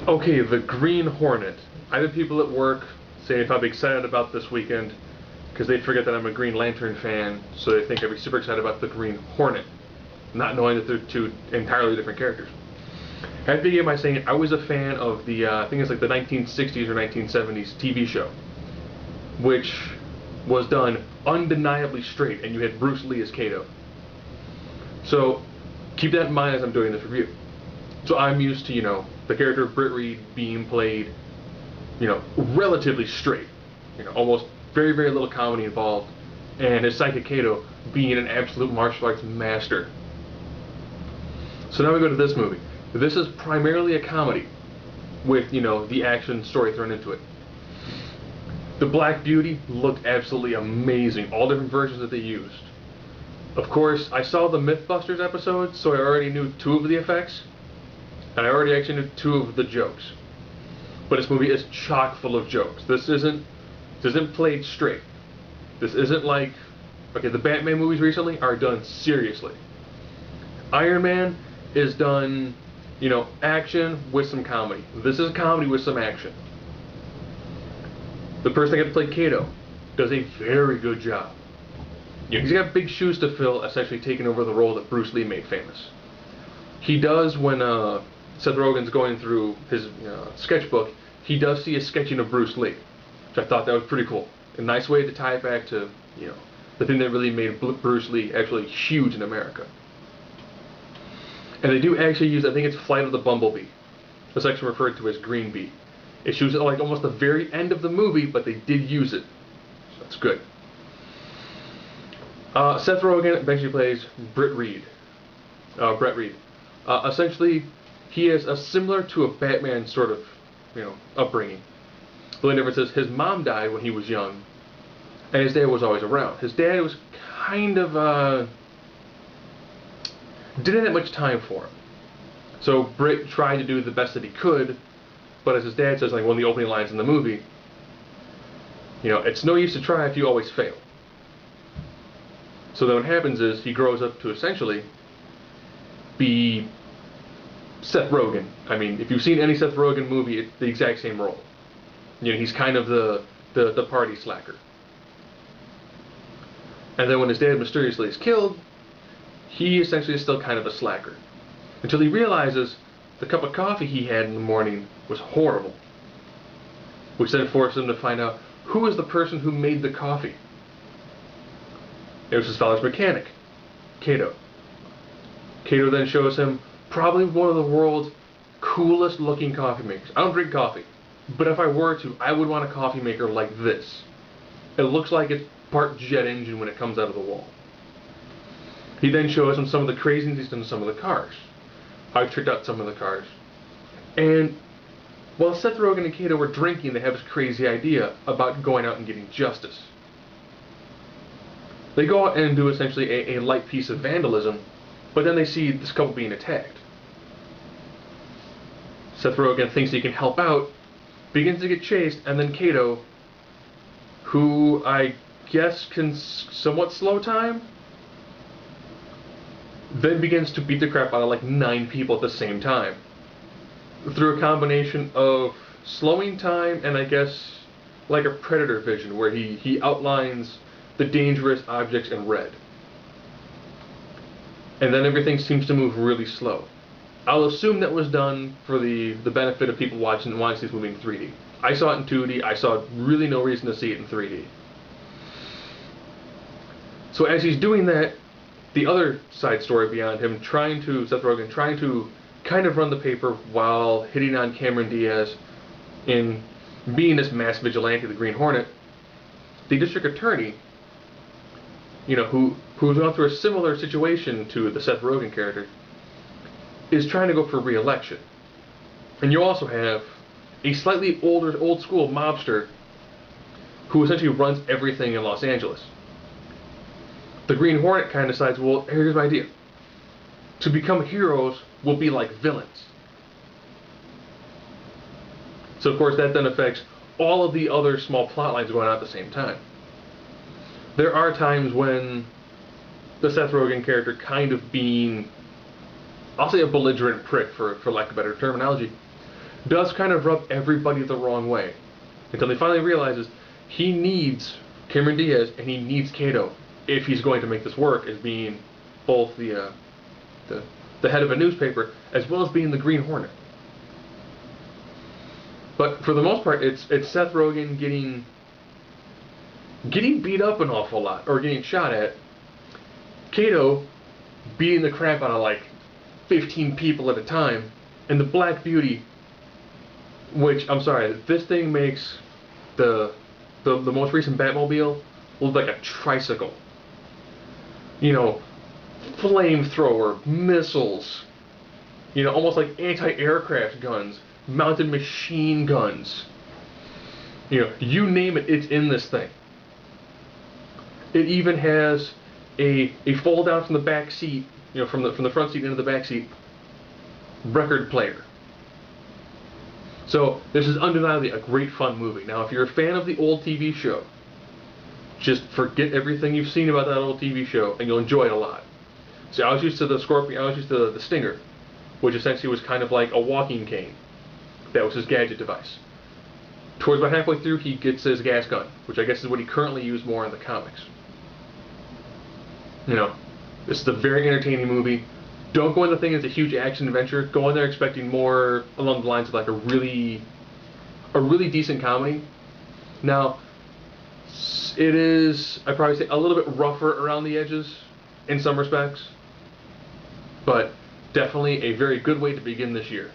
Okay, the Green Hornet. I have people at work saying if I'd be excited about this weekend because they forget that I'm a Green Lantern fan, so they think I'd be super excited about the Green Hornet, not knowing that they're two entirely different characters. I have to begin by saying I was a fan of the, I think it's like the 1960s or 1970s TV show, which was done undeniably straight, and you had Bruce Lee as Kato. So keep that in mind as I'm doing this review. So I'm used to, the character of Brett Reid being played, relatively straight. Almost very, very little comedy involved. And his sidekick Kato being an absolute martial arts master. So now we go to this movie. This is primarily a comedy with, the action story thrown into it. The Black Beauty looked absolutely amazing. All different versions that they used. Of course, I saw the Mythbusters episode, so I already knew two of the effects. And I already actually knew two of the jokes. But this movie is chock full of jokes. This isn't played straight. This isn't like, okay, the Batman movies recently are done seriously. Iron Man is done, action with some comedy. This is a comedy with some action. The person that got to play Kato does a very good job. He's got big shoes to fill, essentially taking over the role that Bruce Lee made famous. He does, when Seth Rogen's going through his sketchbook, he does see a sketching of Bruce Lee, which I thought that was pretty cool. A nice way to tie it back to, the thing that really made Bruce Lee actually huge in America. And they do actually use, I think it's Flight of the Bumblebee. It's actually referred to as Green Bee. It's used at like almost the very end of the movie, but they did use it. So that's good. Seth Rogen eventually plays Brett Reid. Essentially, he is similar to a Batman sort of, upbringing. The only difference is his mom died when he was young, and his dad was always around. His dad was kind of, didn't have much time for him. So Britt tried to do the best that he could, but as his dad says, like one of the opening lines in the movie, it's no use to try if you always fail. So then what happens is he grows up to essentially be Seth Rogen. I mean, if you've seen any Seth Rogen movie, it's the exact same role. He's kind of the party slacker. And then when his dad mysteriously is killed, he essentially is still kind of a slacker. Until he realizes the cup of coffee he had in the morning was horrible. Which then forced him to find out who was the person who made the coffee. It was his father's mechanic, Kato. Kato then shows him probably one of the world's coolest looking coffee makers. I don't drink coffee, but if I were to, I would want a coffee maker like this. It looks like it's part jet engine when it comes out of the wall. He then shows him some of the craziness he's done to some of the cars. How he tricked out some of the cars. And while Seth Rogen and Kato were drinking, they have this crazy idea about going out and getting justice. They go out and do essentially a light piece of vandalism, but then they see this couple being attacked. Seth Rogen thinks he can help out, begins to get chased, and then Kato, who I guess can somewhat slow time, then begins to beat the crap out of like 9 people at the same time. Through a combination of slowing time and I guess like a predator vision where he outlines the dangerous objects in red. And then everything seems to move really slow. I'll assume that was done for the benefit of people wanting to see this movie in 3D. I saw it in 2D, I saw really no reason to see it in 3D. So as he's doing that, the other side story beyond him Seth Rogen trying to kind of run the paper while hitting on Cameron Diaz in being this mass vigilante, the Green Hornet, the district attorney, who's gone through a similar situation to the Seth Rogen character, is trying to go for re-election. And you also have a slightly old school mobster who essentially runs everything in Los Angeles. The Green Hornet kind of decides, well, here's my idea. To become heroes, we'll be like villains. So of course that then affects all of the other small plot lines going on at the same time. There are times when the Seth Rogen character kind of being, I'll say a belligerent prick for lack of better terminology, does kind of rub everybody the wrong way until he finally realizes he needs Cameron Diaz and he needs Kato if he's going to make this work as being both the the head of a newspaper as well as being the Green Hornet. But for the most part, it's Seth Rogen getting beat up an awful lot or getting shot at. Kato beating the crap out of like 15 people at a time, and the Black Beauty, which I'm sorry, this thing makes the most recent Batmobile look like a tricycle. You know, flamethrower, missiles, you know, almost like anti-aircraft guns, mounted machine guns. You know, you name it, it's in this thing. It even has a fold down from the back seat, you know, from the front seat into the back seat, record player. So this is undeniably a great fun movie. Now, if you're a fan of the old TV show, just forget everything you've seen about that old TV show, and you'll enjoy it a lot. See, I was used to the Scorpion, I was used to the Stinger, which essentially was kind of like a walking cane. That was his gadget device. Towards about halfway through, he gets his gas gun, which I guess is what he currently used more in the comics. You know, this is a very entertaining movie. Don't go in the thing as a huge action adventure. Go in there expecting more along the lines of like a really decent comedy. Now, it is, I'd probably say, a little bit rougher around the edges in some respects, but definitely a very good way to begin this year.